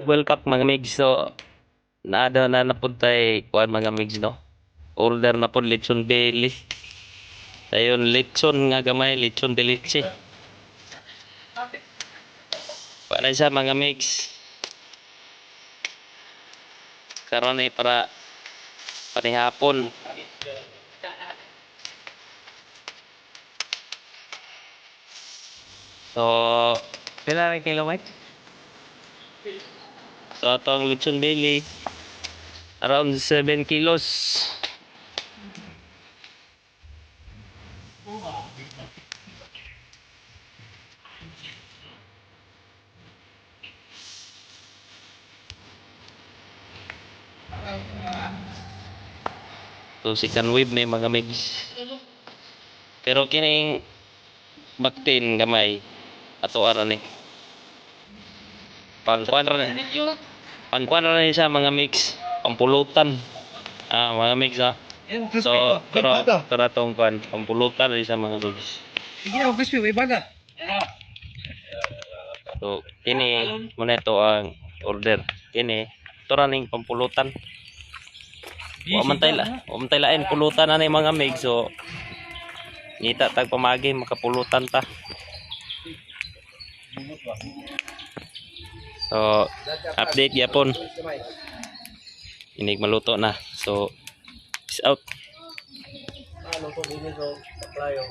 pack mga migs. So naada na napuntay kuan mga migs no. Order na po lechon belly. Dayon lechon nga gamay, lechon de leche. Para sa mga migs. Karon ay para panihapon. So, pila rin kilometer? So, itong lechon belly, around 7 kilos. So, second wave may mga migs. Pero kining baktin gamay ato ara ni. Pangkuan ra ni. Pangkuan ra ni sa mga mix, pampulutan. Mga mix So, pero tong kuan, pampulutan ra ni sa mga mix. Sige na, crispy, may baga. So, kini muna ito ang order. Kini, ito ra ning pampulutan. Wa man tay lain pulutan na ni mga mix. So, ngita tag pamagi makapulutan ta. So, update yapon. Inig maluto na. So, peace out. Luto din ito, saklayo.